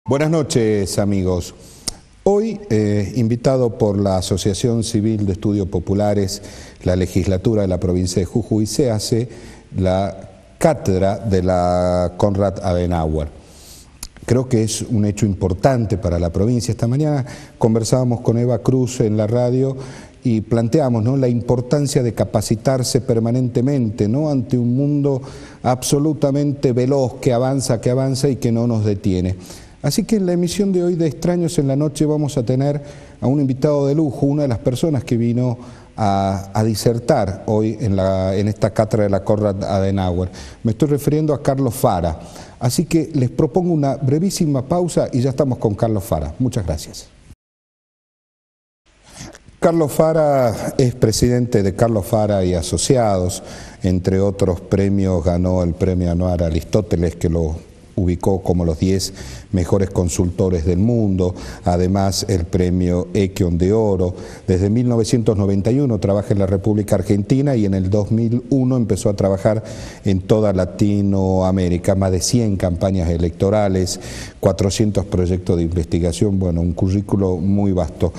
Buenas noches, amigos. Hoy, invitado por la Asociación Civil de Estudios Populares, la legislatura de la provincia de Jujuy, se hace la cátedra de la Konrad Adenauer. Creo que es un hecho importante para la provincia. Esta mañana conversábamos con Eva Cruz en la radio y planteamos, ¿no?, la importancia de capacitarse permanentemente, ¿no?, ante un mundo absolutamente veloz que avanza y que no nos detiene. Así que en la emisión de hoy de Extraños en la Noche vamos a tener a un invitado de lujo, una de las personas que vino a disertar hoy en esta cátedra de la Konrad Adenauer. Me estoy refiriendo a Carlos Fara. Así que les propongo una brevísima pausa y ya estamos con Carlos Fara. Muchas gracias. Carlos Fara es presidente de Carlos Fara y Asociados. Entre otros premios ganó el premio anual Aristóteles, que lo ubicó como los 10 mejores consultores del mundo, además el premio Equion de Oro. Desde 1991 trabaja en la República Argentina y en el 2001 empezó a trabajar en toda Latinoamérica, más de 100 campañas electorales, 400 proyectos de investigación, bueno, un currículo muy vasto.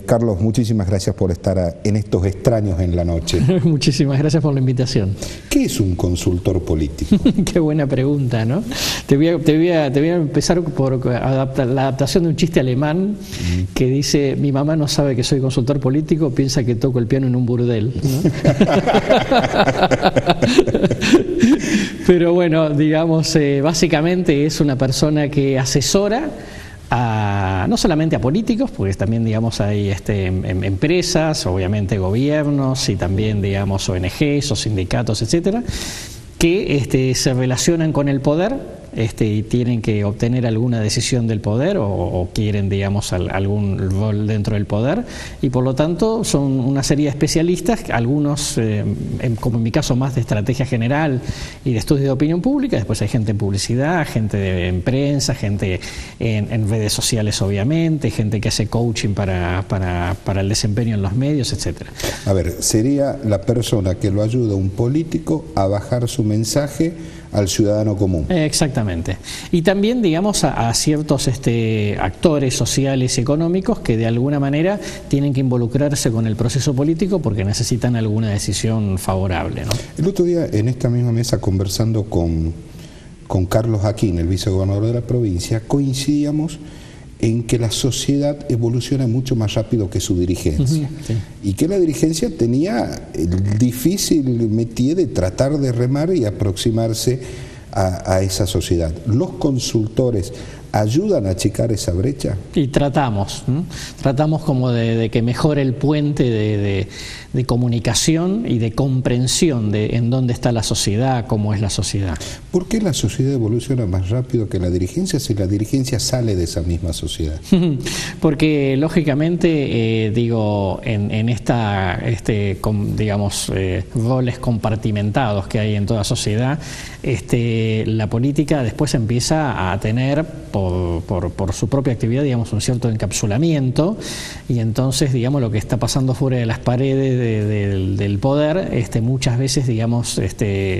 Carlos, muchísimas gracias por estar en estos Extraños en la Noche. Muchísimas gracias por la invitación. ¿Qué es un consultor político? Qué buena pregunta, ¿no? Te voy a empezar por la adaptación de un chiste alemán que dice: mi mamá no sabe que soy consultor político, piensa que toco el piano en un burdel, ¿no? Pero bueno, digamos, básicamente es una persona que asesora no solamente a políticos, porque también, digamos, hay empresas, obviamente gobiernos y también, digamos, ONGs o sindicatos, etcétera, que se relacionan con el poder y tienen que obtener alguna decisión del poder o quieren, digamos, algún rol dentro del poder, y por lo tanto son una serie de especialistas, algunos, como en mi caso, más de estrategia general y de estudios de opinión pública. Después hay gente en publicidad, gente en prensa, gente en redes sociales, obviamente, gente que hace coaching para el desempeño en los medios, etcétera. A ver, sería la persona que lo ayuda a un político a bajar su mensaje al ciudadano común. Exactamente. Y también, digamos, a ciertos actores sociales y económicos que de alguna manera tienen que involucrarse con el proceso político porque necesitan alguna decisión favorable, ¿no? El otro día, en esta misma mesa, conversando con Carlos Aquín, el vicegobernador de la provincia, coincidíamos en que la sociedad evoluciona mucho más rápido que su dirigencia. Sí. Y que la dirigencia tenía el difícil métier de tratar de remar y aproximarse a esa sociedad. ¿Los consultores ayudan a achicar esa brecha? Y tratamos como de que mejore el puente de comunicación y de comprensión de en dónde está la sociedad, cómo es la sociedad. ¿Por qué la sociedad evoluciona más rápido que la dirigencia si la dirigencia sale de esa misma sociedad? Porque lógicamente, digo, en digamos, roles compartimentados que hay en toda sociedad, la política después empieza a tener por su propia actividad, digamos, un cierto encapsulamiento, y entonces, digamos, lo que está pasando fuera de las paredes del poder, muchas veces, digamos,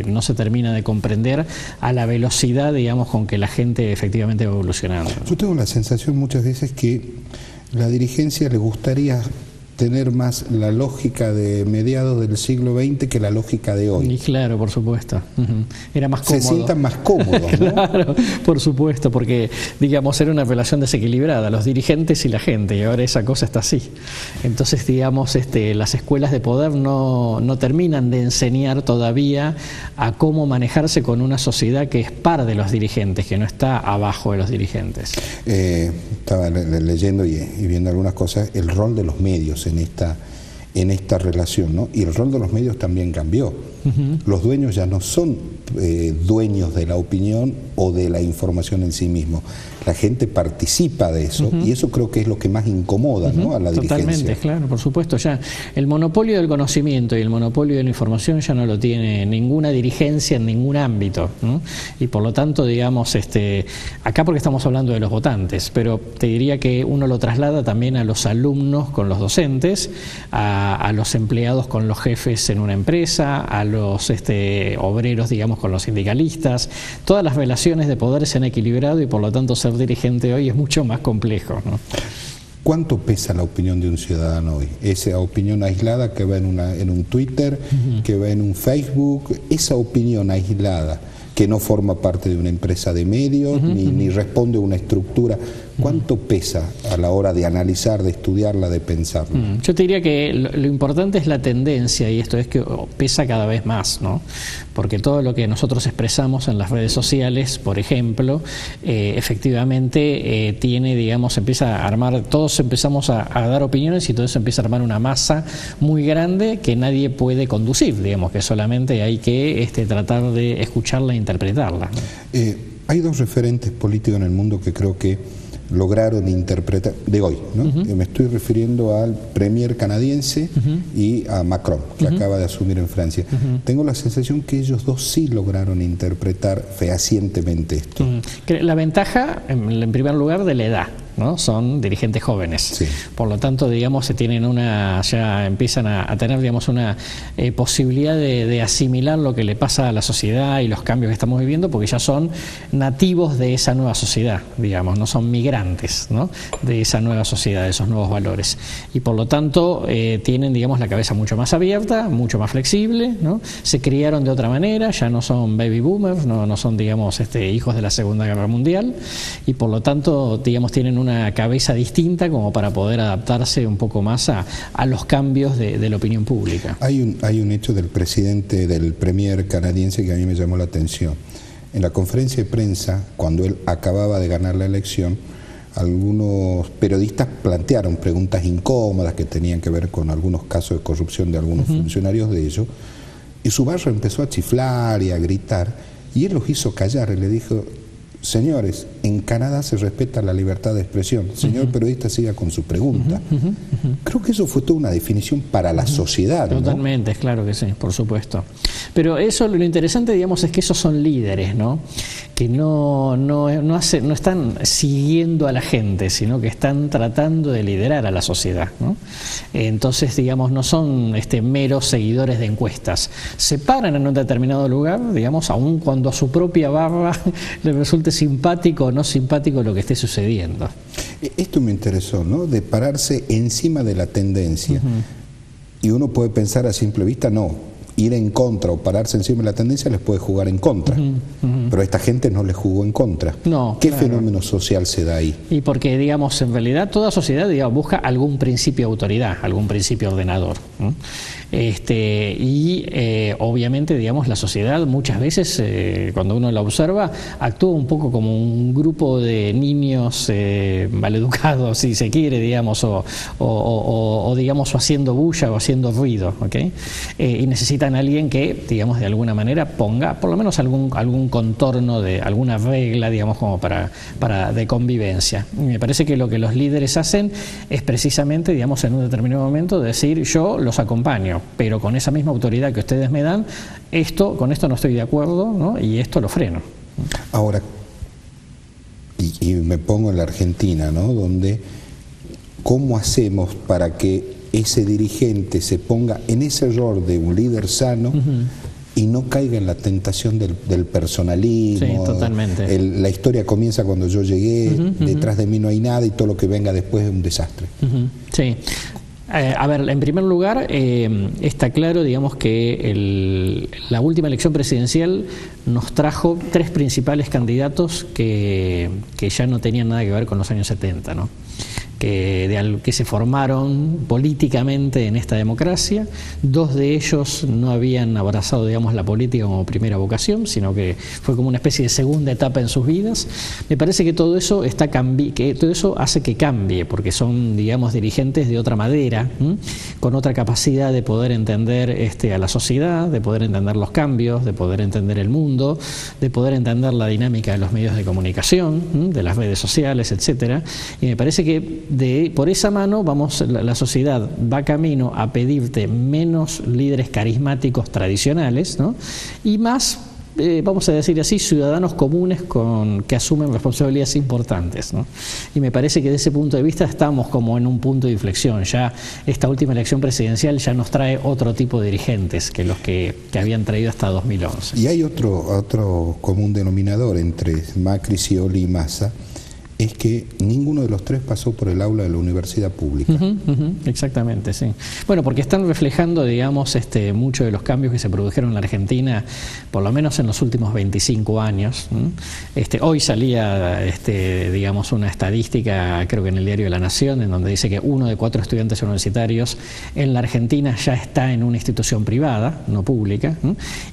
no se termina de comprender a la velocidad, digamos, con que la gente efectivamente va evolucionando. Yo tengo la sensación muchas veces que la dirigencia le gustaría tener más la lógica de mediados del siglo XX que la lógica de hoy. Y claro, por supuesto. Era más cómodo. Se sientan más cómodos, ¿no? Claro, por supuesto, porque, digamos, era una relación desequilibrada, los dirigentes y la gente, y ahora esa cosa está así. Entonces, digamos, las escuelas de poder no terminan de enseñar todavía a cómo manejarse con una sociedad que es par de los dirigentes, que no está abajo de los dirigentes. Estaba leyendo y viendo algunas cosas, el rol de los medios en esta relación, ¿no? Y el rol de los medios también cambió. Los dueños ya no son dueños de la opinión o de la información en sí mismo. La gente participa de eso y eso creo que es lo que más incomoda, ¿no?, a la dirigencia. Totalmente, claro, por supuesto. Ya el monopolio del conocimiento y el monopolio de la información ya no lo tiene ninguna dirigencia en ningún ámbito, ¿no? Y por lo tanto, digamos, acá porque estamos hablando de los votantes, pero te diría que uno lo traslada también a los alumnos con los docentes, a los empleados con los jefes en una empresa, a los obreros, digamos, con los sindicalistas. Todas las relaciones de poder se han equilibrado y por lo tanto ser dirigente hoy es mucho más complejo, ¿no? ¿Cuánto pesa la opinión de un ciudadano hoy? Esa opinión aislada que va en un Twitter, que va en un Facebook, esa opinión aislada que no forma parte de una empresa de medios, ni responde a una estructura. ¿Cuánto pesa a la hora de analizar, de estudiarla, de pensarla? Yo te diría que lo importante es la tendencia, y esto es que pesa cada vez más, ¿no? Porque todo lo que nosotros expresamos en las redes sociales, por ejemplo, efectivamente tiene, digamos, empieza a armar, todos empezamos a dar opiniones y todo eso empieza a armar una masa muy grande que nadie puede conducir, digamos, que solamente hay que tratar de escucharla e interpretarla, ¿no? Hay dos referentes políticos en el mundo que creo que lograron interpretar, de hoy, ¿no? Me estoy refiriendo al premier canadiense y a Macron, que acaba de asumir en Francia. Tengo la sensación que ellos dos sí lograron interpretar fehacientemente esto. La ventaja, en primer lugar, de la edad, ¿no? Son dirigentes jóvenes. Sí. Por lo tanto, digamos, ya empiezan a tener, digamos, una posibilidad de asimilar lo que le pasa a la sociedad y los cambios que estamos viviendo, porque ya son nativos de esa nueva sociedad, digamos, no son migrantes, ¿no? De esa nueva sociedad, de esos nuevos valores. Y por lo tanto, tienen, digamos, la cabeza mucho más abierta, mucho más flexible, ¿no? Se criaron de otra manera, ya no son baby boomers, no son, digamos, hijos de la Segunda Guerra Mundial, y por lo tanto, digamos, tienen una cabeza distinta como para poder adaptarse un poco más a los cambios de la opinión pública. Hay un hecho del premier canadiense que a mí me llamó la atención. En la conferencia de prensa, cuando él acababa de ganar la elección, algunos periodistas plantearon preguntas incómodas que tenían que ver con algunos casos de corrupción de algunos funcionarios de ellos, y su barrio empezó a chiflar y a gritar, y él los hizo callar y le dijo: señores, en Canadá se respeta la libertad de expresión. Señor periodista, siga con su pregunta. Creo que eso fue toda una definición para la sociedad, ¿no? Totalmente, claro que sí, por supuesto. Pero eso, lo interesante, digamos, es que esos son líderes, ¿no? Que no están siguiendo a la gente, sino que están tratando de liderar a la sociedad, ¿no? Entonces, digamos, no son meros seguidores de encuestas. Se paran en un determinado lugar, digamos, aun cuando a su propia barra le resulte simpático o no simpático lo que esté sucediendo. Esto me interesó, ¿no? De pararse encima de la tendencia. Y uno puede pensar a simple vista, no, ir en contra o pararse encima de la tendencia les puede jugar en contra. Pero a esta gente no les jugó en contra. No, ¿qué fenómeno social se da ahí? Y porque, digamos, en realidad toda sociedad, digamos, busca algún principio de autoridad, algún principio ordenador, ¿no? Obviamente, digamos, la sociedad muchas veces, cuando uno la observa, actúa un poco como un grupo de niños maleducados, si se quiere, digamos, o digamos, o haciendo bulla o haciendo ruido, ¿okay? Y necesitan a alguien que, digamos, de alguna manera ponga por lo menos algún contorno de alguna regla, digamos, como de convivencia. Y me parece que lo que los líderes hacen es precisamente, digamos, en un determinado momento decir: yo los acompaño, pero con esa misma autoridad que ustedes me dan, con esto no estoy de acuerdo, ¿no? Y esto lo freno. Ahora, y me pongo en la Argentina, ¿no? Donde, ¿cómo hacemos para que ese dirigente se ponga en ese rol de un líder sano y no caiga en la tentación del personalismo? Sí, totalmente. La historia comienza cuando yo llegué, detrás de mí no hay nada y todo lo que venga después es un desastre. Sí. A ver, en primer lugar, está claro, digamos, que la última elección presidencial nos trajo 3 principales candidatos que ya no tenían nada que ver con los años 70, ¿no? Que se formaron políticamente en esta democracia. 2 de ellos no habían abrazado, digamos, la política como primera vocación, sino que fue como una especie de segunda etapa en sus vidas. Me parece que todo eso hace que cambie, porque son, digamos, dirigentes de otra madera, con otra capacidad de poder entender a la sociedad, de poder entender los cambios, de poder entender el mundo, de poder entender la dinámica de los medios de comunicación, de las redes sociales, etcétera. Y me parece que por esa mano la sociedad va camino a pedirte menos líderes carismáticos tradicionales, ¿no? Y más vamos a decir así, ciudadanos comunes que asumen responsabilidades importantes, ¿no? Y me parece que desde ese punto de vista estamos como en un punto de inflexión. Ya esta última elección presidencial ya nos trae otro tipo de dirigentes que los que habían traído hasta 2011. Y hay otro común denominador entre Macri, Scioli y Massa, es que ninguno de los tres pasó por el aula de la universidad pública. Exactamente, sí. Bueno, porque están reflejando, digamos, muchos de los cambios que se produjeron en la Argentina, por lo menos en los últimos 25 años. Hoy salía, digamos, una estadística, creo que en el diario La Nación, en donde dice que 1 de 4 estudiantes universitarios en la Argentina ya está en una institución privada, no pública,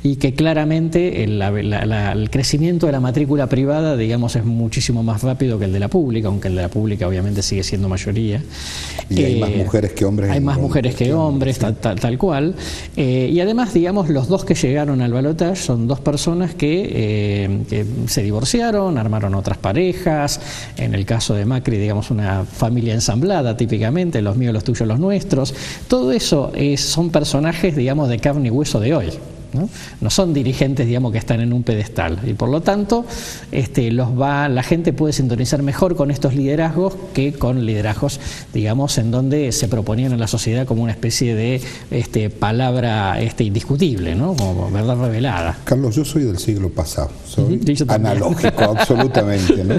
y que claramente el crecimiento de la matrícula privada, digamos, es muchísimo más rápido que el de la pública, aunque el de la pública obviamente sigue siendo mayoría. Y hay más mujeres que hombres. Hay más mujeres que hombres, tal cual. Y además, digamos, los dos que llegaron al balotaje son dos personas que se divorciaron, armaron otras parejas. En el caso de Macri, digamos, una familia ensamblada típicamente, los míos, los tuyos, los nuestros. Todo eso son personajes, digamos, de carne y hueso de hoy. No son dirigentes, digamos, que están en un pedestal, y por lo tanto la gente puede sintonizar mejor con estos liderazgos que con liderazgos, digamos, en donde se proponían en la sociedad como una especie de palabra indiscutible, ¿no? Como verdad revelada. Carlos, yo soy del siglo pasado, soy analógico absolutamente, ¿no?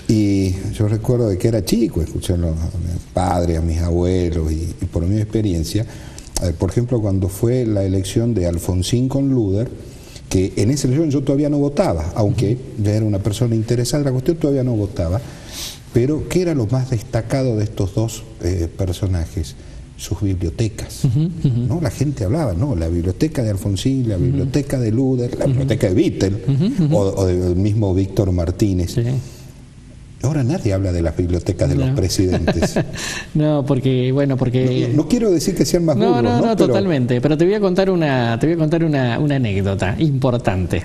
Y yo recuerdo de que era chico, escuchando a mis padres, a mis abuelos, y por mi experiencia, por ejemplo, cuando fue la elección de Alfonsín con Luder, que en esa elección yo todavía no votaba, aunque ya era una persona interesada en la cuestión, todavía no votaba, pero ¿qué era lo más destacado de estos dos personajes? Sus bibliotecas, ¿no? La gente hablaba, ¿no? La biblioteca de Alfonsín, la biblioteca de Luder, la biblioteca de Vittel, o del mismo Víctor Martínez. Sí. Ahora nadie habla de las bibliotecas de los presidentes. No, porque, bueno, porque... No quiero decir que sean más burros, ¿no? No, totalmente. Pero te voy a contar una anécdota importante.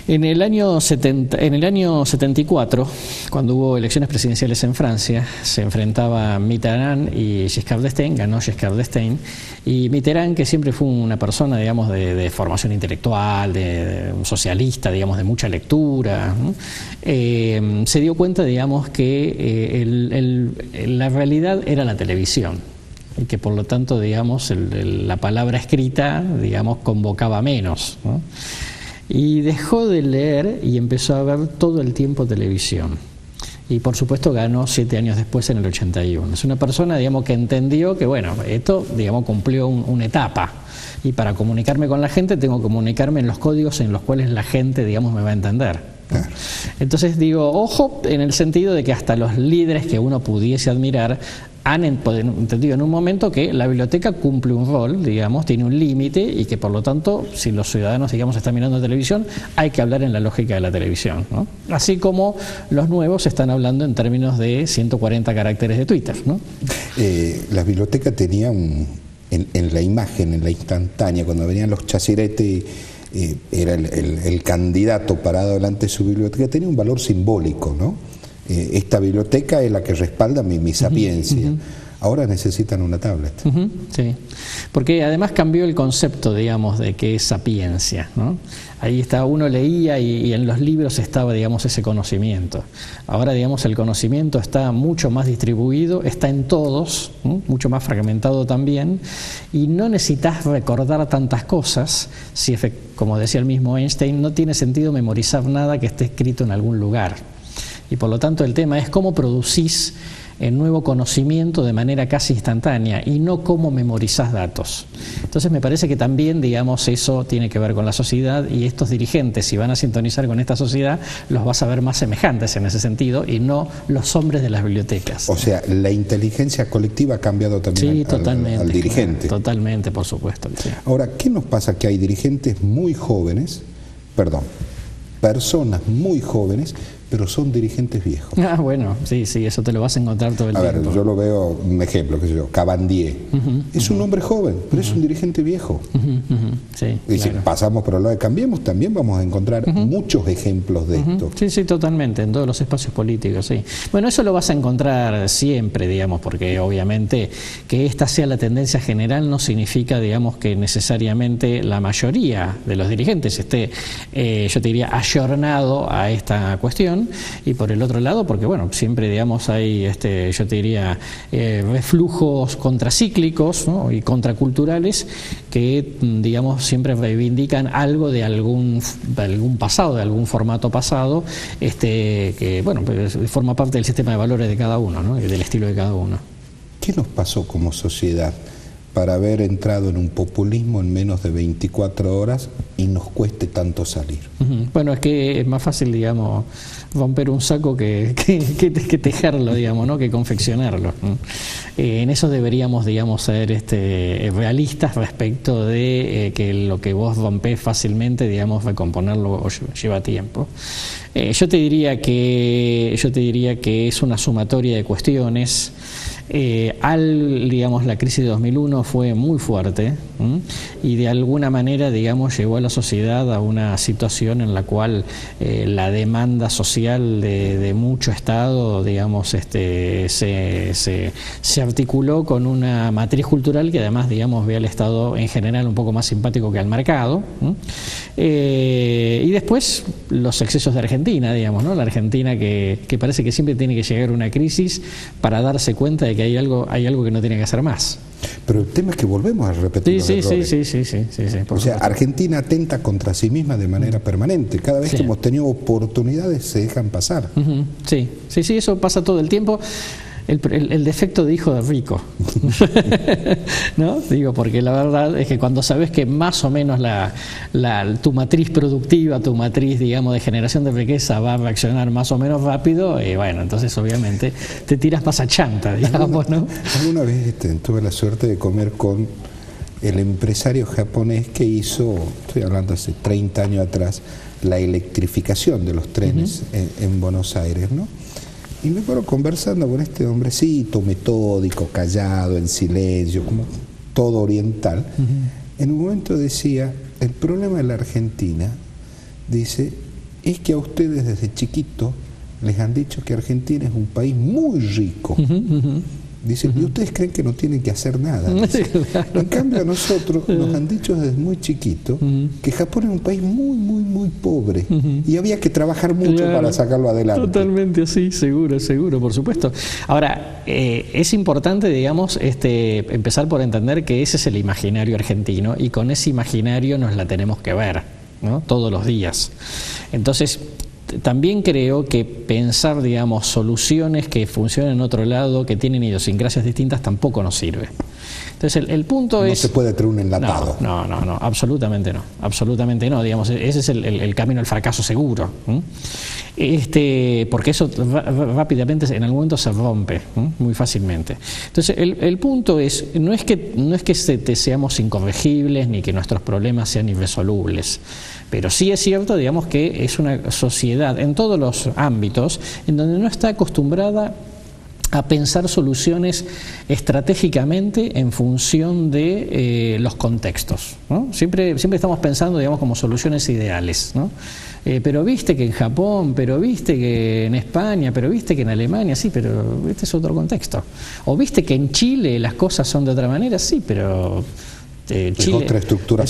En el año 74, cuando hubo elecciones presidenciales en Francia, se enfrentaban Mitterrand y Giscard d'Estaing, ganó Giscard d'Estaing, y Mitterrand, que siempre fue una persona, digamos, de formación intelectual, de socialista, digamos, de mucha lectura, ¿no? Se dio cuenta, digamos, que la realidad era la televisión, y que por lo tanto, digamos, la palabra escrita, digamos, convocaba menos, ¿no? Y dejó de leer y empezó a ver todo el tiempo televisión. Y por supuesto ganó 7 años después, en el 81. Es una persona, digamos, que entendió que, bueno, esto, digamos, cumplió una etapa. Y para comunicarme con la gente tengo que comunicarme en los códigos en los cuales la gente, digamos, me va a entender. Entonces digo, ojo, en el sentido de que hasta los líderes que uno pudiese admirar han entendido en un momento que la biblioteca cumple un rol, digamos, tiene un límite, y que por lo tanto, si los ciudadanos, digamos, están mirando televisión, hay que hablar en la lógica de la televisión, ¿no? Así como los nuevos están hablando en términos de 140 caracteres de Twitter, ¿no? La biblioteca tenía en la imagen, en la instantánea, cuando venían los chaciretes, era el candidato parado delante de su biblioteca, tenía un valor simbólico, ¿no? Esta biblioteca es la que respalda mi sapiencia. Ahora necesitan una tablet. Sí, porque además cambió el concepto, digamos, de qué es sapiencia, ¿no? Ahí uno leía y en los libros estaba, digamos, ese conocimiento. Ahora, digamos, el conocimiento está mucho más distribuido, está en todos, ¿no? Mucho más fragmentado también, y no necesitas recordar tantas cosas si, como decía el mismo Einstein, no tiene sentido memorizar nada que esté escrito en algún lugar. Y por lo tanto el tema es cómo producís el nuevo conocimiento de manera casi instantánea y no cómo memorizás datos. Entonces me parece que también, digamos, eso tiene que ver con la sociedad, y estos dirigentes, si van a sintonizar con esta sociedad, los vas a ver más semejantes en ese sentido y no los hombres de las bibliotecas. O sea, la inteligencia colectiva ha cambiado también al dirigente. Claro, totalmente, por supuesto. Sí. Ahora, ¿qué nos pasa? Que hay dirigentes muy jóvenes, personas muy jóvenes, pero son dirigentes viejos. Ah, bueno, sí, eso te lo vas a encontrar todo el tiempo. A ver, yo lo veo, un ejemplo, qué sé yo, Cabandier. Es un hombre joven, pero es un dirigente viejo. Sí, y si claro. pasamos por el lado de Cambiemos, también vamos a encontrar muchos ejemplos de esto. Sí, totalmente, en todos los espacios políticos, sí. Bueno, eso lo vas a encontrar siempre, digamos, porque obviamente que esta sea la tendencia general no significa, digamos, que necesariamente la mayoría de los dirigentes esté, yo te diría, ayornado a esta cuestión, y por el otro lado, porque bueno, siempre, digamos, hay, yo te diría, reflujos contracíclicos, ¿no? Y contraculturales que, digamos, siempre reivindican algo de algún pasado, de algún formato pasado, que bueno, pues, forma parte del sistema de valores de cada uno, ¿no? Y del estilo de cada uno. ¿Qué nos pasó como sociedad para haber entrado en un populismo en menos de 24 horas y nos cueste tanto salir? Bueno, es que es más fácil, digamos, romper un saco que tejerlo, digamos, ¿no? Que confeccionarlo. En eso deberíamos, digamos, ser realistas respecto de que lo que vos rompés fácilmente, digamos, recomponerlo lleva tiempo. Yo te diría que es una sumatoria de cuestiones. Digamos, la crisis de 2001 fue muy fuerte y de alguna manera, digamos, llevó a la sociedad a una situación en la cual la demanda social de mucho Estado, digamos, se articuló con una matriz cultural que además, digamos, ve al Estado en general un poco más simpático que al mercado. Y después los excesos de Argentina, digamos, ¿no? La Argentina que parece que siempre tiene que llegar a una crisis para darse cuenta de que hay algo que no tiene que hacer más. Pero el tema es que volvemos a repetir los errores. Sí, o sea, Argentina atenta contra sí misma de manera permanente. Cada vez que hemos tenido oportunidades se dejan pasar. Sí, eso pasa todo el tiempo. El defecto de hijo de rico, ¿no? Digo, porque la verdad es que cuando sabes que más o menos tu matriz productiva, tu matriz, digamos, de generación de riqueza va a reaccionar más o menos rápido, bueno, entonces obviamente te tiras más a chanta, digamos, ¿no? Alguna vez tuve la suerte de comer con el empresario japonés que hizo, estoy hablando hace 30 años atrás, la electrificación de los trenes en Buenos Aires, ¿no? Y me acuerdo conversando con este hombrecito metódico, callado, en silencio, como todo oriental. En un momento decía, el problema de la Argentina, dice, es que a ustedes desde chiquito les han dicho que Argentina es un país muy rico. Dice, y ustedes creen que no tienen que hacer nada. Dice. En cambio a nosotros nos han dicho desde muy chiquito que Japón es un país muy, muy, muy pobre y había que trabajar mucho para sacarlo adelante. Totalmente así, seguro, por supuesto. Ahora, es importante, digamos, empezar por entender que ese es el imaginario argentino y con ese imaginario nos la tenemos que ver, ¿no? Todos los días. Entonces, también creo que pensar, digamos, soluciones que funcionen en otro lado, que tienen idiosincrasias distintas, tampoco nos sirve. Entonces el punto es... No se puede traer un enlatado. No, absolutamente no, digamos, ese es el camino al fracaso seguro. Porque eso rápidamente en algún momento se rompe muy fácilmente. Entonces el punto es, no es que seamos incorregibles ni que nuestros problemas sean irresolubles, pero sí es cierto, digamos, que es una sociedad en todos los ámbitos en donde no está acostumbrada a pensar soluciones estratégicamente en función de los contextos, ¿no? Siempre estamos pensando, digamos, como soluciones ideales, ¿no? Pero viste que en Japón, pero viste que en España, pero viste que en Alemania, sí, pero este es otro contexto. O viste que en Chile las cosas son de otra manera, sí, pero... Chile, es otra estructura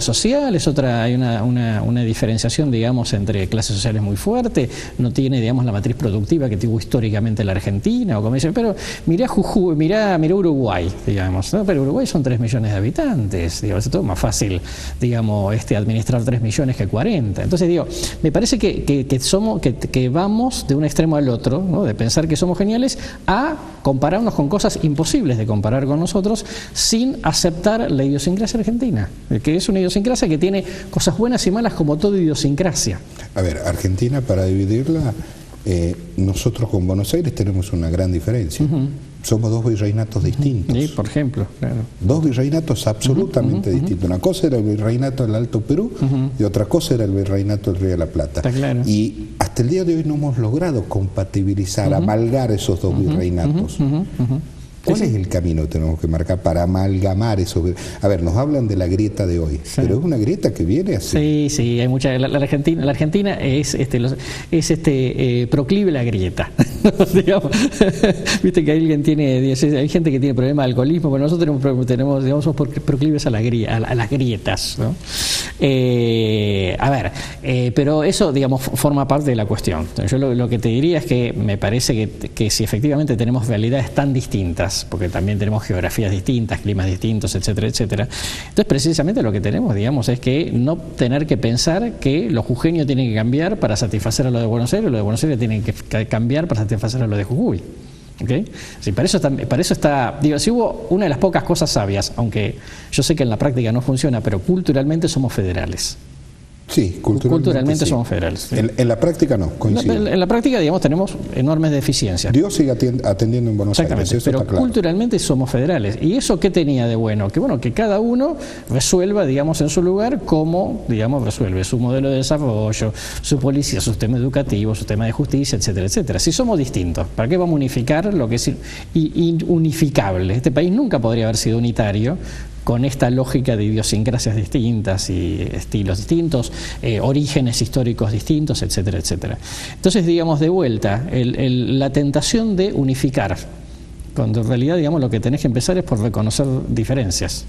social, hay una diferenciación, digamos, entre clases sociales muy fuerte, no tiene, digamos, la matriz productiva que tuvo históricamente la Argentina, o como dicen, pero mirá Jujuy, mirá Uruguay, digamos, ¿no? Pero Uruguay son 3 millones de habitantes, digamos, es todo más fácil, digamos, administrar 3 millones que 40. Entonces, digo, me parece que vamos de un extremo al otro, ¿no? De pensar que somos geniales a compararnos con cosas imposibles de comparar con nosotros sin aceptar la idiosincrasia argentina, que es una idiosincrasia que tiene cosas buenas y malas como toda idiosincrasia. A ver, Argentina, para dividirla, nosotros con Buenos Aires tenemos una gran diferencia. Somos 2 virreinatos distintos. Sí, por ejemplo, claro. 2 virreinatos absolutamente distintos. Una cosa era el virreinato del Alto Perú y otra cosa era el virreinato del Río de la Plata. Está claro. Y hasta hasta el día de hoy no hemos logrado compatibilizar, amalgar esos dos virreinatos. ¿Cuál es el camino que tenemos que marcar para amalgamar eso? A ver, nos hablan de la grieta de hoy, pero es una grieta que viene así. Sí, hay mucha. La Argentina es proclive la grieta. Digamos, viste que hay gente que tiene problemas de alcoholismo, pero nosotros tenemos somos proclives a las grietas, ¿no? Pero eso, digamos, forma parte de la cuestión. Yo lo que te diría es que me parece que si efectivamente tenemos realidades tan distintas, porque también tenemos geografías distintas, climas distintos, etcétera, etcétera. Entonces, precisamente lo que tenemos, digamos, es que no tener que pensar que los jujeños tienen que cambiar para satisfacer a lo de Buenos Aires, y lo de Buenos Aires tienen que cambiar para satisfacer a lo de Jujuy. ¿Okay? Sí, para eso está, digo, si hubo una de las pocas cosas sabias, aunque yo sé que en la práctica no funciona, pero culturalmente somos federales. Sí, culturalmente sí. Somos federales. ¿Sí? En la práctica no, coincido. En la práctica, digamos, tenemos enormes deficiencias. Dios sigue atendiendo en Buenos Aires, eso pero está claro. Culturalmente somos federales. ¿Y eso qué tenía de bueno? Que cada uno resuelva, digamos, en su lugar cómo, digamos, resuelve su modelo de desarrollo, su policía, su sistema educativo, su sistema de justicia, etcétera, etcétera. Si somos distintos, ¿para qué vamos a unificar lo que es inunificable? Este país nunca podría haber sido unitario con esta lógica de idiosincrasias distintas y estilos distintos, orígenes históricos distintos, etcétera, etcétera. Entonces, digamos, de vuelta, la tentación de unificar, cuando en realidad, digamos, lo que tenés que empezar es por reconocer diferencias.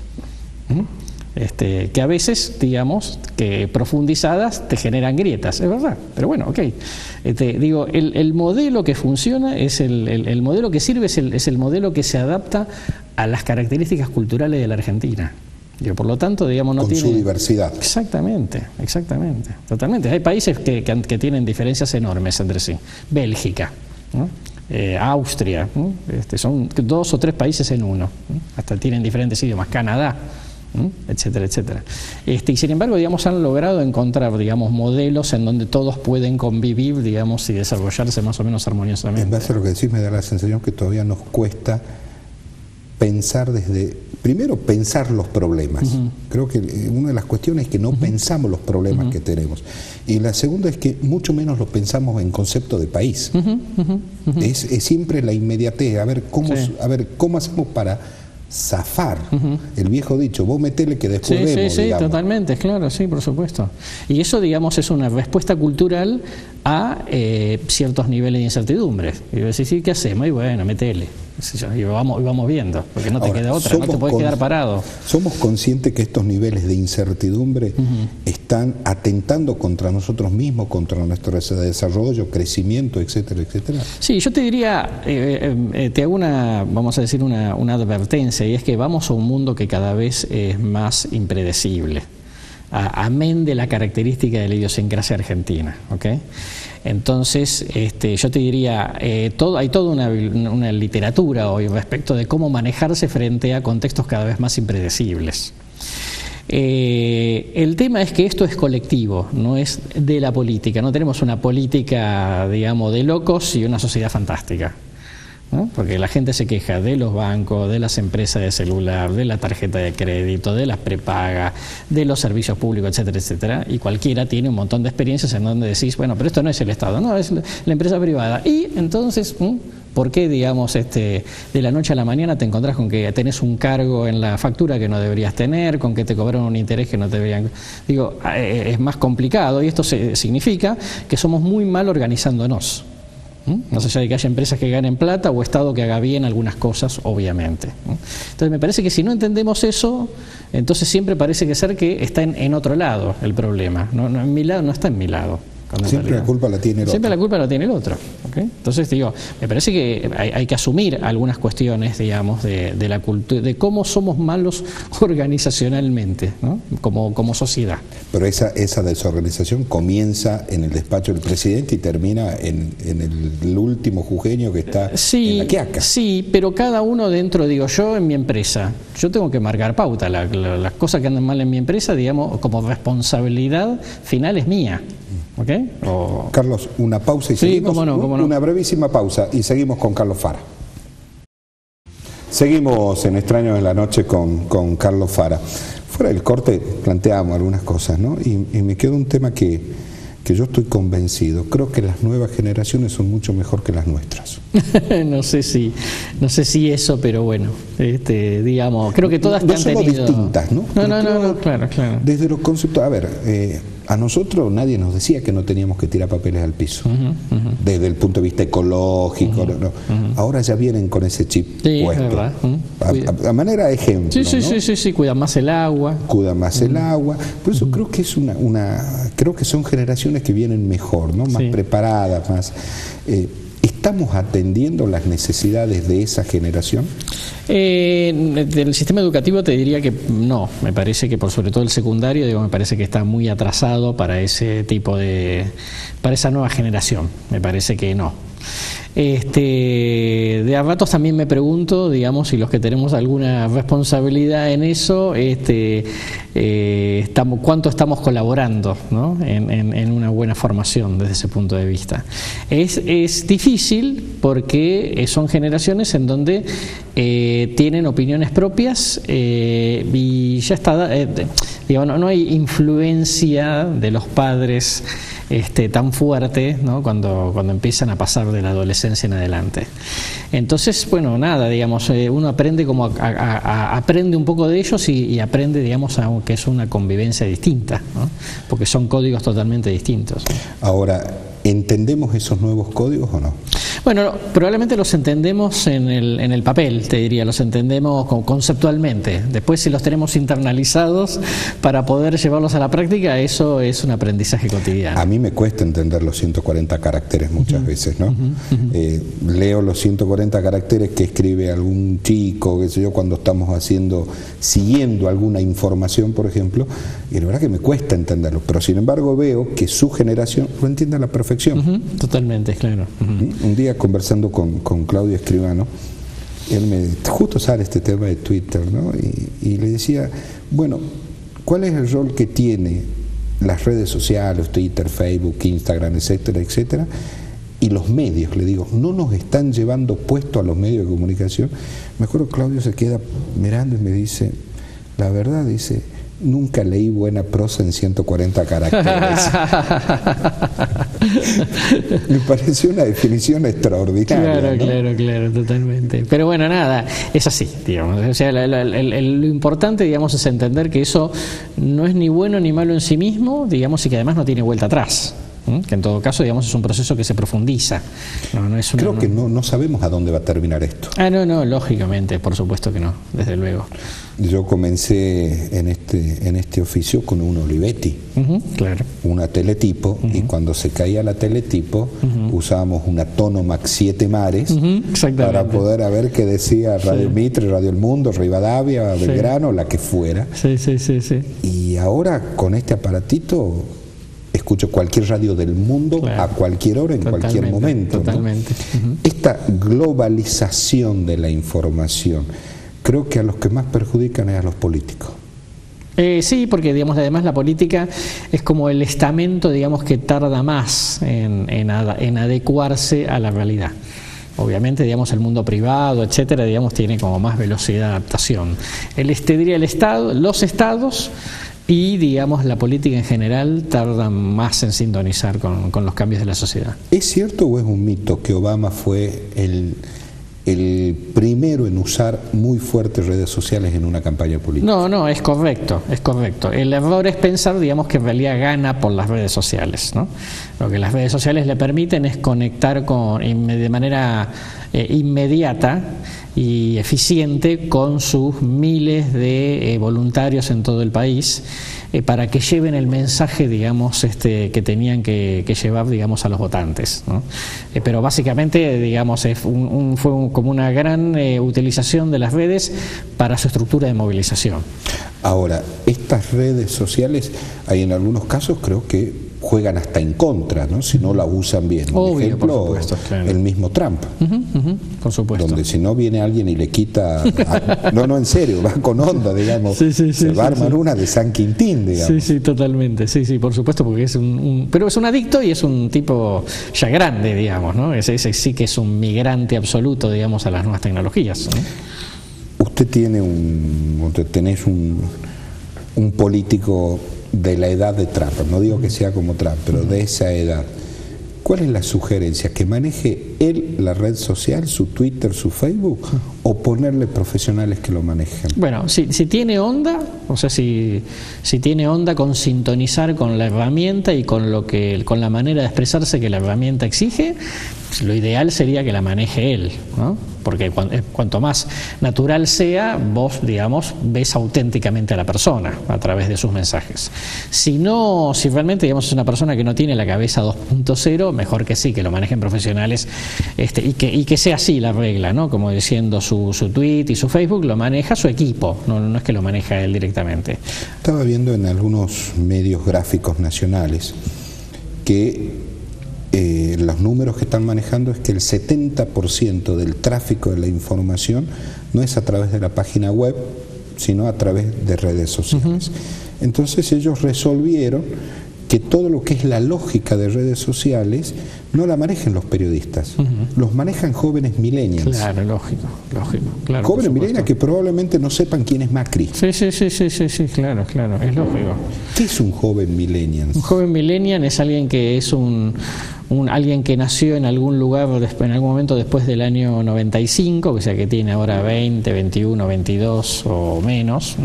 Que a veces, digamos, que profundizadas te generan grietas, es verdad, pero bueno, ok. Digo, el modelo que funciona es el modelo que sirve, es el modelo que se adapta a las características culturales de la Argentina. Por lo tanto, digamos, no tiene... Con su diversidad. Exactamente, totalmente. Hay países que tienen diferencias enormes entre sí. Bélgica, ¿no? Austria, ¿no? Son 2 o 3 países en uno, ¿no? Hasta tienen diferentes idiomas. Canadá, etcétera, etcétera. Y sin embargo, digamos, han logrado encontrar, digamos, modelos en donde todos pueden convivir, digamos, y desarrollarse más o menos armoniosamente. En base a lo que decís, me da la sensación que todavía nos cuesta pensar primero pensar los problemas. Creo que una de las cuestiones es que no pensamos los problemas que tenemos. Y la segunda es que mucho menos los pensamos en concepto de país. Es siempre la inmediatez, a ver cómo hacemos para zafar. El viejo dicho, vos metele que después vemos. Sí, totalmente, claro, sí, por supuesto. Y eso, digamos, es una respuesta cultural a ciertos niveles de incertidumbre. Y decís, sí, ¿qué hacemos? Y bueno, metele. Y vamos viendo, porque no te queda otra, no te puedes quedar parado. ¿Somos conscientes que estos niveles de incertidumbre están atentando contra nosotros mismos, contra nuestro desarrollo, crecimiento, etcétera, etcétera? Sí, yo te diría, te hago vamos a decir, una advertencia, y es que vamos a un mundo que cada vez es más impredecible, amén de la característica de la idiosincrasia argentina, ¿ok? Entonces, yo te diría, hay toda una literatura hoy respecto de cómo manejarse frente a contextos cada vez más impredecibles. El tema es que esto es colectivo, no es de la política. No tenemos una política, digamos, de locos y una sociedad fantástica, ¿no? Porque la gente se queja de los bancos, de las empresas de celular, de la tarjeta de crédito, de las prepagas, de los servicios públicos, etcétera, etcétera, y cualquiera tiene un montón de experiencias en donde decís, bueno, pero esto no es el Estado, no, es la empresa privada. Y entonces, ¿por qué, digamos, de la noche a la mañana te encontrás con que tenés un cargo en la factura que no deberías tener, con que te cobraron un interés que no deberían? Digo, es más complicado, y esto significa que somos muy mal organizándonos. Más allá de que haya empresas que ganen plata o Estado que haga bien algunas cosas, obviamente. Entonces me parece que si no entendemos eso, entonces siempre parece ser que está en otro lado el problema. No, en mi lado, no está en mi lado. Siempre la culpa la tiene el otro. Siempre la culpa la tiene el otro. ¿Okay? Entonces, digo, me parece que hay que asumir algunas cuestiones, digamos, de la cultura, de cómo somos malos organizacionalmente, ¿no? como sociedad. Pero esa desorganización comienza en el despacho del presidente y termina en el último jujeño que está en la quiaca. Sí, pero cada uno dentro, digo, yo en mi empresa, yo tengo que marcar pauta. Las cosas que andan mal en mi empresa, digamos, como responsabilidad final es mía. ¿Okay? Carlos, una pausa y seguimos. Cómo no. Una brevísima pausa y seguimos con Carlos Fara. Seguimos en Extraños de la Noche con Carlos Fara. Fuera del corte planteamos algunas cosas, ¿no? Y me quedó un tema que que yo estoy convencido, creo que las nuevas generaciones son mucho mejor que las nuestras. No sé si eso, pero bueno, digamos, creo que todas no han somos tenido distintas, ¿no? No, claro. Desde los conceptos, a ver, a nosotros nadie nos decía que no teníamos que tirar papeles al piso, desde el punto de vista ecológico, ahora ya vienen con ese chip puesto. Es verdad. A manera de ejemplo, sí, cuidan más el agua. Cuidan más el agua, por eso creo que es creo que son generaciones que vienen mejor, ¿no? Más preparadas, más ¿estamos atendiendo las necesidades de esa generación? Del sistema educativo te diría que no, me parece que por sobre todo el secundario, digo, me parece que está muy atrasado para ese tipo para esa nueva generación, me parece que no. De a ratos también me pregunto, digamos, si los que tenemos alguna responsabilidad en eso, cuánto estamos colaborando, ¿no? en una buena formación desde ese punto de vista. Es difícil porque son generaciones en donde tienen opiniones propias y ya está, digamos, no hay influencia de los padres tan fuerte, ¿no? cuando empiezan a pasar de la adolescencia en adelante. Entonces, bueno, nada, digamos, uno aprende aprende un poco de ellos y aprende, digamos, que es una convivencia distinta, ¿no? Porque son códigos totalmente distintos. Ahora, ¿entendemos esos nuevos códigos o no? Bueno, probablemente los entendemos en el papel, te diría, los entendemos conceptualmente. Después, si los tenemos internalizados para poder llevarlos a la práctica, eso es un aprendizaje cotidiano. A mí me cuesta entender los 140 caracteres muchas veces, ¿no? Leo los 140 caracteres que escribe algún chico, qué sé yo, cuando estamos siguiendo alguna información, por ejemplo, y la verdad que me cuesta entenderlo, pero sin embargo veo que su generación lo entiende a la perfección. Totalmente, claro. Un día conversando con Claudio Escribano, él justo sale este tema de Twitter, ¿no? Y le decía, bueno, ¿cuál es el rol que tiene las redes sociales, Twitter, Facebook, Instagram, etcétera, etcétera, y los medios? Le digo, ¿no nos están llevando puesto a los medios de comunicación? Me acuerdo, Claudio se queda mirando y me dice, la verdad, dice, nunca leí buena prosa en 140 caracteres. Me pareció una definición extraordinaria. Claro, totalmente. Pero bueno, nada, es así, digamos. O sea, lo importante, digamos, es entender que eso no es ni bueno ni malo en sí mismo, digamos, y que además no tiene vuelta atrás. Que en todo caso, digamos, es un proceso que se profundiza. Creo que no sabemos a dónde va a terminar esto. No, lógicamente, por supuesto que no, desde luego. Yo comencé en este oficio con un Olivetti, claro. Una teletipo, y cuando se caía la teletipo usábamos una Tonomax 7 mares para poder ver qué decía Radio Mitre, Radio El Mundo, Rivadavia, Belgrano, la que fuera. Sí. Y ahora con este aparatito escucho cualquier radio del mundo a cualquier hora, en cualquier momento. Totalmente. ¿No? Esta globalización de la información, creo que a los que más perjudican es a los políticos. Sí, porque digamos, además la política es como el estamento, digamos, que tarda más en adecuarse a la realidad. Obviamente, digamos, el mundo privado, etcétera, digamos, tiene como más velocidad de adaptación. Diría el Estado, los estados y, digamos, la política en general tarda más en sintonizar con los cambios de la sociedad. ¿Es cierto o es un mito que Obama fue el primero en usar muy fuertes redes sociales en una campaña política? No, es correcto. El error es pensar, digamos, que en realidad gana por las redes sociales, ¿no? Lo que las redes sociales le permiten es conectar de manera inmediata y eficiente con sus miles de voluntarios en todo el país para que lleven el mensaje, digamos, que tenían que llevar, digamos, a los votantes, ¿no? Pero básicamente, digamos, fue como una gran utilización de las redes para su estructura de movilización. Ahora, estas redes sociales, hay en algunos casos, creo que juegan hasta en contra, ¿no? Si no la usan bien. Por ejemplo, por supuesto, claro. El mismo Trump. Por supuesto. Donde si no viene alguien y le quita... No, en serio, va con onda, digamos. Se va a armar una de San Quintín, digamos. Sí, totalmente. Sí, por supuesto, porque es pero es un adicto y es un tipo ya grande, digamos, ¿no? Ese sí que es un migrante absoluto, digamos, a las nuevas tecnologías, ¿no? Usted tenés un político de la edad de Trump, no digo que sea como Trump, pero de esa edad, ¿cuál es la sugerencia? ¿Que maneje él la red social, su Twitter, su Facebook, o ponerle profesionales que lo manejen? Bueno, si tiene onda, o sea, si tiene onda con sintonizar con la herramienta y con la manera de expresarse que la herramienta exige, pues lo ideal sería que la maneje él, ¿no? Porque cuanto más natural sea, vos, digamos, ves auténticamente a la persona a través de sus mensajes. Si realmente, digamos, es una persona que no tiene la cabeza 2.0, mejor que sí, que lo manejen profesionales, y que sea así la regla, ¿no? Como diciendo su tweet y su Facebook lo maneja su equipo, no es que lo maneja él directamente. Estaba viendo en algunos medios gráficos nacionales que los números que están manejando es que el 70% del tráfico de la información no es a través de la página web, sino a través de redes sociales. Entonces ellos resolvieron que todo lo que es la lógica de redes sociales no la manejen los periodistas, los manejan jóvenes millennials. Claro, lógico, claro. Jóvenes millennials que probablemente no sepan quién es Macri. Sí, claro, es lógico. ¿Qué es un joven millennial? Un joven millennial es alguien que es alguien que nació en algún lugar, en algún momento después del año 95, o sea que tiene ahora 20, 21, 22 o menos.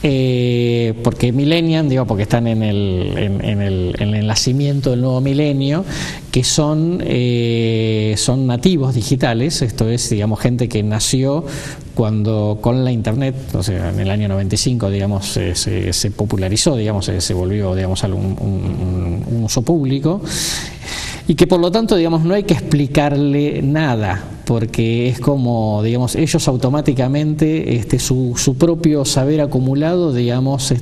Porque millennial, digo, porque están en el nacimiento del nuevo milenio, que son nativos digitales, esto es, digamos, gente que nació cuando con la internet, o sea, en el año 95, digamos, se popularizó, digamos, se volvió, digamos, un uso público, y que por lo tanto, digamos, no hay que explicarle nada, porque es como, digamos, ellos automáticamente, su propio saber acumulado, digamos,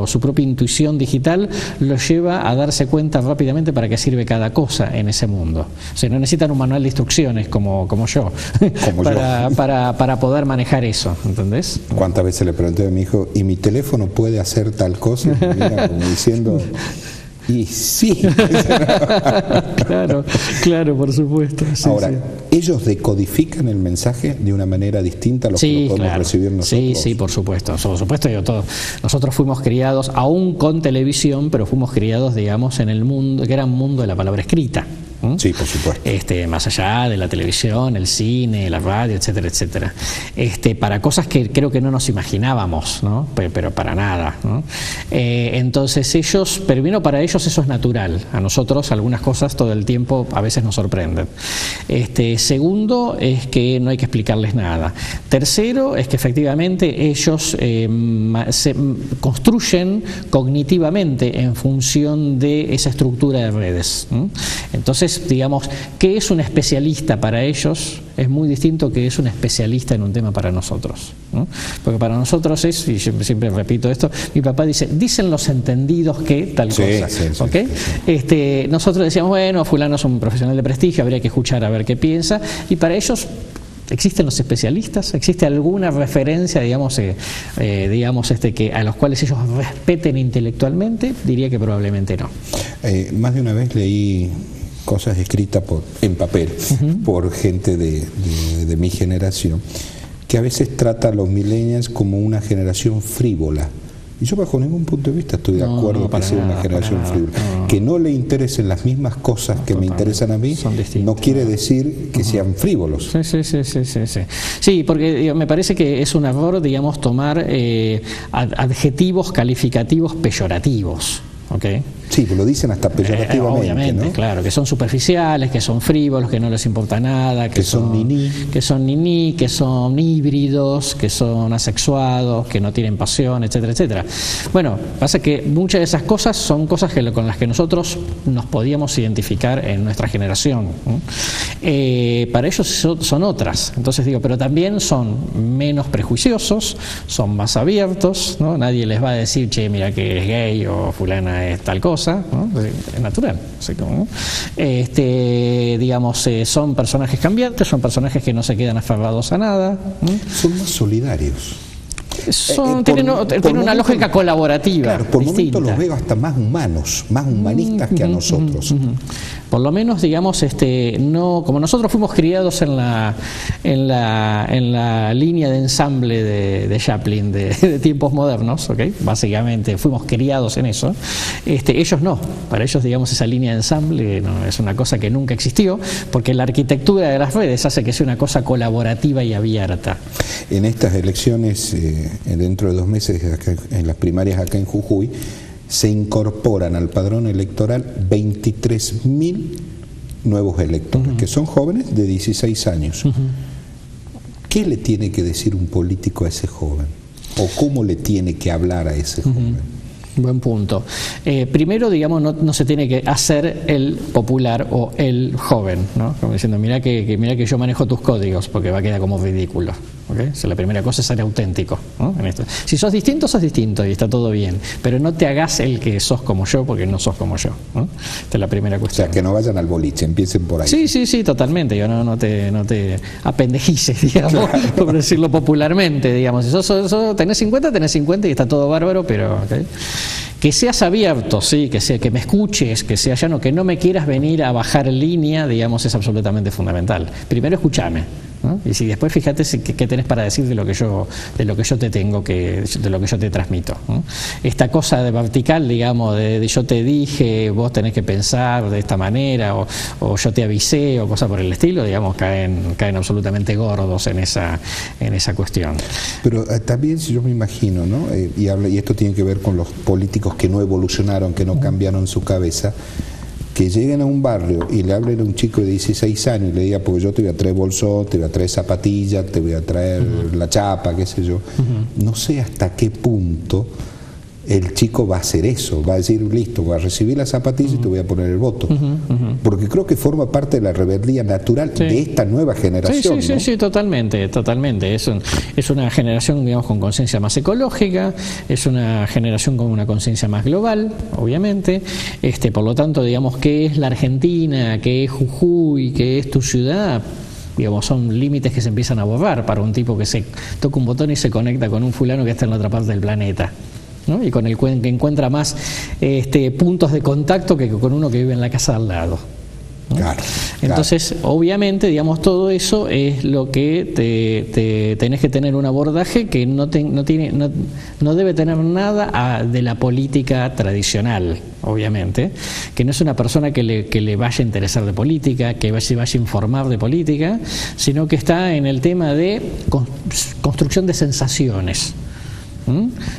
su propia intuición digital los lleva a darse cuenta rápidamente para qué sirve cada cosa en ese mundo. O sea, no necesitan un manual de instrucciones como yo, para poder manejar eso, ¿entendés? ¿Cuántas veces le pregunté a mi hijo, ¿y mi teléfono puede hacer tal cosa? Y mira, como diciendo... Y sí. claro, por supuesto. Sí, ahora, ellos decodifican el mensaje de una manera distinta a lo que lo podemos recibir nosotros. Sí, por supuesto. Nosotros fuimos criados, aún con televisión, pero fuimos criados, digamos, en el mundo, que era un mundo de la palabra escrita. Sí, por supuesto. Más allá de la televisión, el cine, la radio, etcétera, etcétera. Para cosas que creo que no nos imaginábamos, ¿no? Pero para nada, ¿no? Entonces primero para ellos eso es natural. A nosotros algunas cosas todo el tiempo a veces nos sorprenden. Segundo es que no hay que explicarles nada. Tercero es que efectivamente ellos se construyen cognitivamente en función de esa estructura de redes. Entonces, digamos, ¿qué es un especialista para ellos? Es muy distinto que es un especialista en un tema para nosotros, ¿no? Porque para nosotros es, y yo siempre repito esto, mi papá dicen los entendidos que tal cosa, ¿okay? Nosotros decíamos, bueno, fulano es un profesional de prestigio, habría que escuchar a ver qué piensa, y para ellos... ¿Existen los especialistas? ¿Existe alguna referencia, digamos, que a los cuales ellos respeten intelectualmente? Diría que probablemente no. Más de una vez leí cosas escritas en papel por gente de mi generación, que a veces trata a los millennials como una generación frívola. Y yo bajo ningún punto de vista estoy de acuerdo que sea una generación frívola. Que no le interesen las mismas cosas que me interesan a mí, no quiere decir que sean frívolos. Sí, porque me parece que es un error, digamos, tomar adjetivos calificativos peyorativos. ¿Okay? Sí, pues lo dicen hasta peyorativamente, obviamente, ¿no? Claro, que son superficiales, que son frívolos, que no les importa nada, que son niní, que son híbridos, que son asexuados, que no tienen pasión, etcétera, etcétera. Bueno, pasa que muchas de esas cosas son cosas con las que nosotros nos podíamos identificar en nuestra generación. Para ellos son otras. Entonces digo, pero también son menos prejuiciosos, son más abiertos, ¿no? Nadie les va a decir, che, mira que es gay o fulana es tal cosa, ¿no? Es natural. Así como, digamos, son personajes cambiantes, son personajes que no se quedan aferrados a nada. Son más solidarios. tienen una lógica colaborativa. Claro, por distinta. momentos los veo hasta más humanos, más humanistas que a nosotros. Por lo menos, digamos, no, como nosotros fuimos criados en la línea de ensamble de Chaplin de tiempos modernos, ¿okay? Básicamente fuimos criados en eso. Ellos no, para ellos, digamos, esa línea de ensamble no, es una cosa que nunca existió, porque la arquitectura de las redes hace que sea una cosa colaborativa y abierta. En estas elecciones, dentro de 2 meses, en las primarias acá en Jujuy, se incorporan al padrón electoral 23.000 nuevos electores, que son jóvenes de 16 años. ¿Qué le tiene que decir un político a ese joven? ¿O cómo le tiene que hablar a ese joven? Buen punto. Primero, digamos, no se tiene que hacer el popular o el joven, ¿no? Como diciendo, mira que yo manejo tus códigos, porque va a quedar como ridículo. ¿Okay? O sea, la primera cosa es ser auténtico, ¿no? En esto. Si sos distinto y está todo bien, pero no te hagas el que sos como yo, porque no sos como yo, ¿no? Esta es la primera cuestión. O sea, que no vayan al boliche, empiecen por ahí. Sí, totalmente. Yo no te apendejices, digamos, claro, por decirlo popularmente, digamos. Si tenés 50 y está todo bárbaro, pero ¿okay? Que seas abierto, sí, que me escuches, que sea llano, que no me quieras venir a bajar línea, digamos, es absolutamente fundamental. Primero escúchame, ¿no? Y si después fíjate qué tenés para decir de lo que yo te tengo, de lo que yo te transmito, ¿no? Esta cosa de vertical, digamos, de yo te dije, vos tenés que pensar de esta manera, o yo te avisé, o cosas por el estilo, digamos, caen absolutamente gordos en esa cuestión. Pero también, si yo me imagino, ¿no? Y esto tiene que ver con los políticos que no evolucionaron, que no cambiaron su cabeza, que lleguen a un barrio y le hablen a un chico de 16 años y le diga, pues yo te voy a traer bolsón, te voy a traer zapatillas, te voy a traer la chapa, qué sé yo. No sé hasta qué punto el chico va a hacer eso, va a decir, listo, voy a recibir las zapatillas y te voy a poner el voto. Porque creo que forma parte de la rebeldía natural de esta nueva generación. Sí, totalmente. Es una generación, digamos, con conciencia más ecológica, es una generación con una conciencia más global, obviamente. Por lo tanto, digamos, ¿qué es la Argentina? ¿Qué es Jujuy? ¿Qué es tu ciudad? Digamos, son límites que se empiezan a borrar para un tipo que se toca un botón y se conecta con un fulano que está en la otra parte del planeta, ¿no? Y con el que encuentra más puntos de contacto que con uno que vive en la casa al lado, ¿no? Claro. Entonces, obviamente, digamos, todo eso es lo que tenés que tener un abordaje que no debe tener nada de la política tradicional, obviamente, que no es una persona que le vaya a interesar de política, que se vaya a informar de política, sino que está en el tema de construcción de sensaciones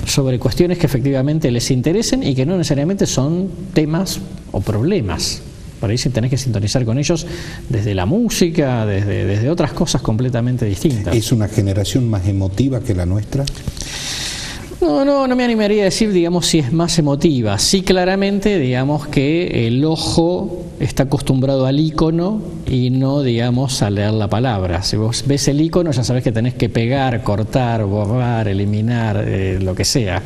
sobre cuestiones que efectivamente les interesen y que no necesariamente son temas o problemas. Por ahí tenés que sintonizar con ellos desde la música, desde otras cosas completamente distintas. ¿Es una generación más emotiva que la nuestra? No me animaría a decir, digamos, si es más emotiva. Sí, claramente, digamos, que el ojo está acostumbrado al ícono y no, digamos, a leer la palabra. Si vos ves el ícono, ya sabés que tenés que pegar, cortar, borrar, eliminar, lo que sea.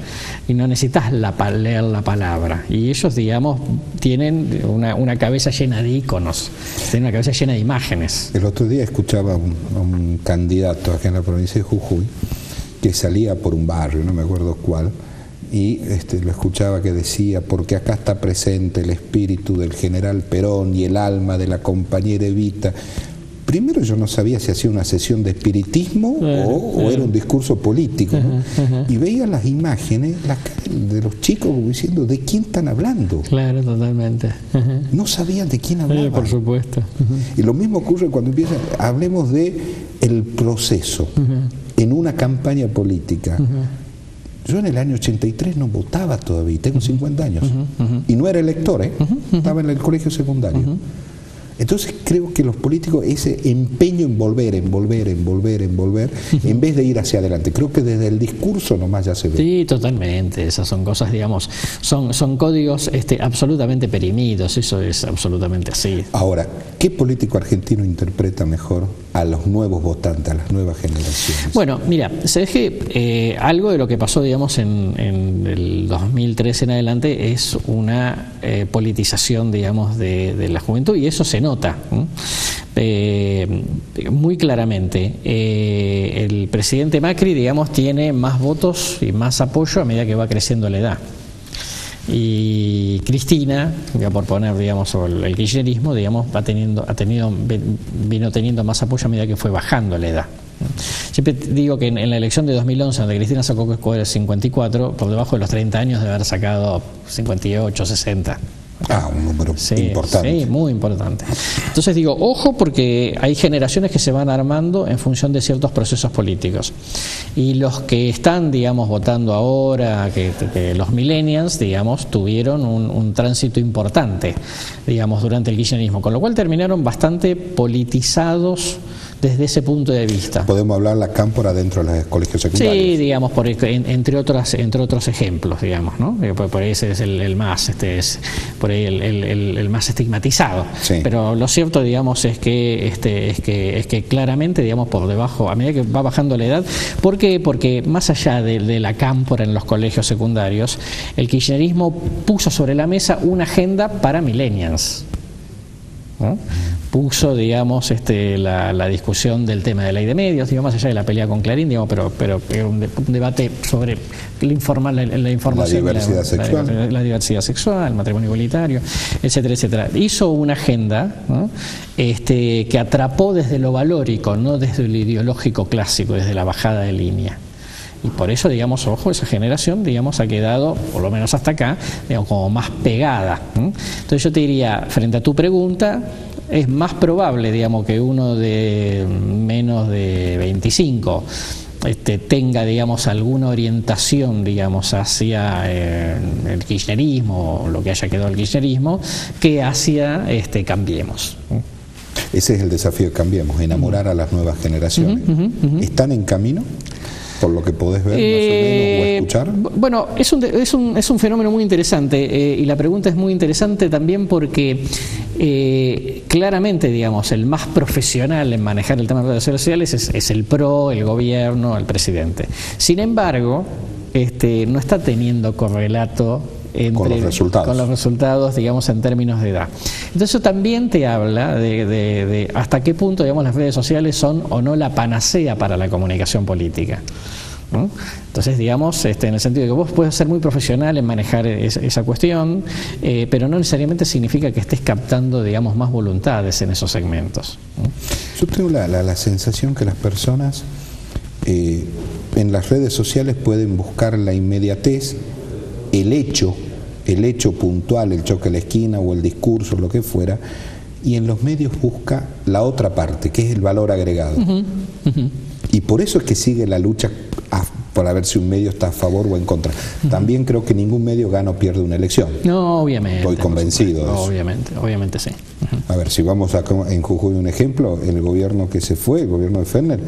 Y no necesitas leer la palabra. Y ellos, digamos, tienen una cabeza llena de íconos, tienen una cabeza llena de imágenes. El otro día escuchaba a un candidato acá en la provincia de Jujuy, que salía por un barrio, no me acuerdo cuál, y lo escuchaba que decía, porque acá está presente el espíritu del general Perón y el alma de la compañera Evita. Primero yo no sabía si hacía una sesión de espiritismo o era un discurso político, ¿no? Y veía las imágenes, las caras de los chicos como diciendo, ¿de quién están hablando? Claro, totalmente. No sabían de quién hablaban. Por supuesto. Y lo mismo ocurre cuando empiezan, hablemos de el proceso en una campaña política. Yo en el año 83 no votaba todavía, tengo 50 años, y no era elector, estaba en el colegio secundario. Entonces creo que los políticos, ese empeño en volver, en vez de ir hacia adelante, creo que desde el discurso nomás ya se ve. Sí, totalmente, esas son cosas, digamos, son códigos absolutamente perimidos, eso es absolutamente así. Ahora, ¿qué político argentino interpreta mejor a los nuevos votantes, a las nuevas generaciones? Bueno, mira, se deje algo de lo que pasó, digamos, en el 2013 en adelante es una politización, digamos, de la juventud, y eso se nota. muy claramente, el presidente Macri, digamos, tiene más votos y más apoyo a medida que va creciendo la edad. Y Cristina, por poner, digamos, el kirchnerismo, digamos, vino teniendo más apoyo a medida que fue bajando la edad. Siempre digo que en la elección de 2011, donde Cristina sacó el 54, por debajo de los 30 años de haber sacado 58, 60. Un número importante. Sí, muy importante. Entonces digo, ojo, porque hay generaciones que se van armando en función de ciertos procesos políticos. Y los que están, digamos, votando ahora, que los millennials, digamos, tuvieron un tránsito importante, digamos, durante el kirchnerismo, con lo cual terminaron bastante politizados desde ese punto de vista. Podemos hablar la cámpora dentro de los colegios secundarios. Sí, digamos, entre otros ejemplos, digamos, ¿no? Por ahí ese es el más, es por ahí el más estigmatizado. Sí. Pero lo cierto, digamos, es que claramente, digamos, por debajo, a medida que va bajando la edad, ¿por qué? Porque más allá de la cámpora en los colegios secundarios, el kirchnerismo puso sobre la mesa una agenda para millennials, ¿no? Puso, digamos, la discusión del tema de ley de medios, digamos, más allá de la pelea con Clarín, digamos, pero un debate sobre la información, la diversidad sexual, el matrimonio igualitario, etcétera, etcétera. Hizo una agenda, ¿no? Que atrapó desde lo valórico, no desde lo ideológico clásico, desde la bajada de línea. Y por eso, digamos, ojo, esa generación, digamos, ha quedado, por lo menos hasta acá, digamos, como más pegada. Entonces yo te diría, frente a tu pregunta, es más probable, digamos, que uno de menos de 25 tenga, digamos, alguna orientación, digamos, hacia el kirchnerismo o lo que haya quedado el kirchnerismo, que hacia Cambiemos. Ese es el desafío de Cambiemos, enamorar a las nuevas generaciones. ¿Están en camino? Por lo que podés ver, más o menos, o escuchar. Bueno, es un fenómeno muy interesante, y la pregunta es muy interesante también porque claramente, digamos, el más profesional en manejar el tema de redes sociales es el PRO, el gobierno, el presidente. Sin embargo, no está teniendo correlato con los resultados, digamos, en términos de edad. Entonces eso también te habla de hasta qué punto, digamos, las redes sociales son o no la panacea para la comunicación política, ¿no? Entonces, digamos, en el sentido de que vos puedes ser muy profesional en manejar esa cuestión, pero no necesariamente significa que estés captando, digamos, más voluntades en esos segmentos, ¿no? Yo tengo la sensación que las personas en las redes sociales pueden buscar la inmediatez, el hecho puntual, el choque a la esquina o el discurso, lo que fuera, y en los medios busca la otra parte, que es el valor agregado. Y por eso es que sigue la lucha para ver si un medio está a favor o en contra. También creo que ningún medio gana o pierde una elección. No, obviamente. Estoy convencido de eso. Obviamente sí. A ver, si vamos en Jujuy un ejemplo, el gobierno que se fue, el gobierno de Ferner,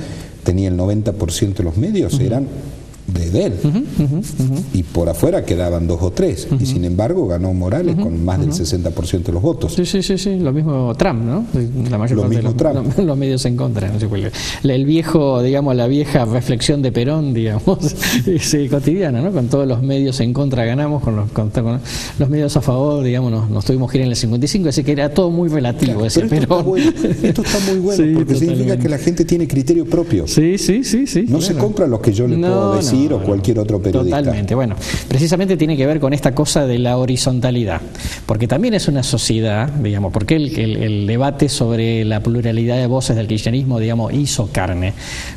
tenía el 90% de los medios, eran de él, y por afuera quedaban 2 o 3, y sin embargo ganó Morales con más del 60% de los votos. Sí, lo mismo Trump, ¿no? La mayor parte de los medios en contra, no sé cuál. El viejo, digamos, la vieja reflexión de Perón, digamos, cotidiana, ¿no? Con todos los medios en contra ganamos, con los medios a favor, digamos, nos tuvimos que ir en el 55, así que era todo muy relativo, claro, decía Perón. Esto está muy bueno, porque significa que la gente tiene criterio propio. Sí. No se compra lo que yo le puedo decir o cualquier otro periodista. Totalmente. Bueno, precisamente tiene que ver con esta cosa de la horizontalidad, porque también es una sociedad, digamos, porque el debate sobre la pluralidad de voces del kirchnerismo, digamos, hizo carne,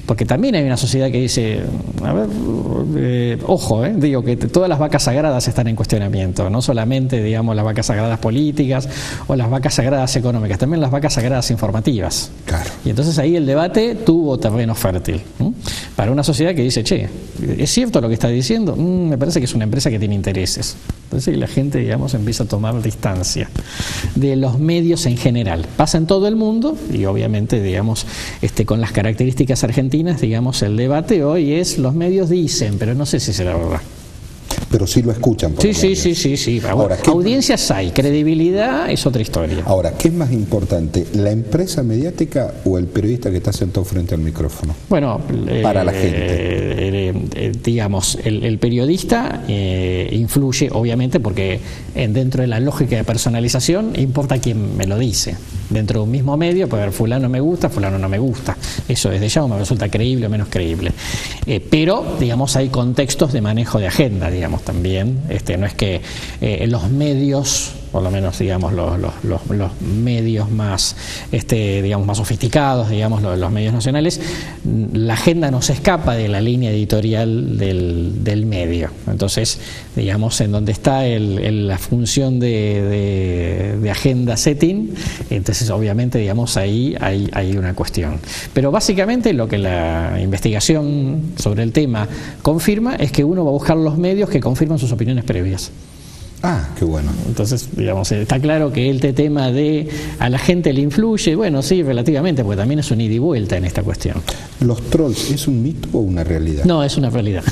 porque también hay una sociedad que dice, a ver, ojo, digo que todas las vacas sagradas están en cuestionamiento, no solamente, digamos, las vacas sagradas políticas o las vacas sagradas económicas, también las vacas sagradas informativas. Claro. Y entonces ahí el debate tuvo terreno fértil, ¿no? Para una sociedad que dice, che, ¿es cierto lo que está diciendo? Me parece que es una empresa que tiene intereses. Entonces la gente, digamos, empieza a tomar distancia de los medios en general. Pasa en todo el mundo y obviamente, digamos, con las características argentinas, digamos, el debate hoy es los medios dicen, pero no sé si será verdad. Pero sí lo escuchan, por lo menos. Sí. Ahora, audiencias hay, credibilidad es otra historia. Ahora, ¿qué es más importante, la empresa mediática o el periodista que está sentado frente al micrófono? Bueno, para la gente. Digamos, el periodista influye, obviamente, porque dentro de la lógica de personalización importa quién me lo dice. Dentro de un mismo medio, puede haber fulano me gusta, fulano no me gusta. Eso desde ya me resulta creíble o menos creíble. Pero, digamos, hay contextos de manejo de agenda, digamos, también. No es que los medios, por lo menos, digamos, los medios más, digamos, más sofisticados, digamos, los medios nacionales, la agenda no se escapa de la línea editorial del medio. Entonces, digamos, en donde está la función de agenda setting, entonces obviamente, digamos, ahí hay una cuestión. Pero básicamente lo que la investigación sobre el tema confirma es que uno va a buscar los medios que confirman sus opiniones previas. Ah, qué bueno. Entonces, digamos, está claro que este tema de a la gente le influye, bueno, sí, relativamente, porque también es un ida y vuelta en esta cuestión. ¿Los trolls es un mito o una realidad? No, es una realidad.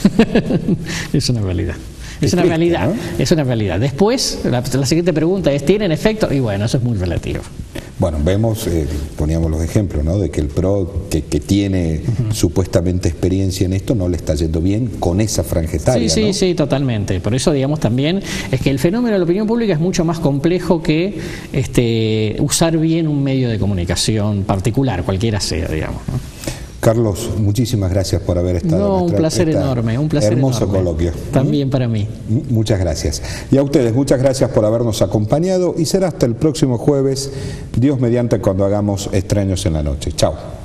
Es una realidad. Es una realidad, ¿no? Es una realidad. Después, la siguiente pregunta es, ¿tienen efecto? Y bueno, eso es muy relativo. Bueno, vemos, poníamos los ejemplos, ¿no? De que el PRO, que tiene supuestamente experiencia en esto, no le está yendo bien con esa franja etaria, ¿no? Sí, totalmente. Por eso, digamos, también es que el fenómeno de la opinión pública es mucho más complejo que usar bien un medio de comunicación particular, cualquiera sea, digamos, ¿no? Carlos, muchísimas gracias por haber estado en un placer enorme, un placer hermoso enorme. Coloquio. También para mí. Muchas gracias. Y a ustedes, muchas gracias por habernos acompañado y será hasta el próximo jueves, Dios mediante, cuando hagamos Extraños en la Noche. Chao.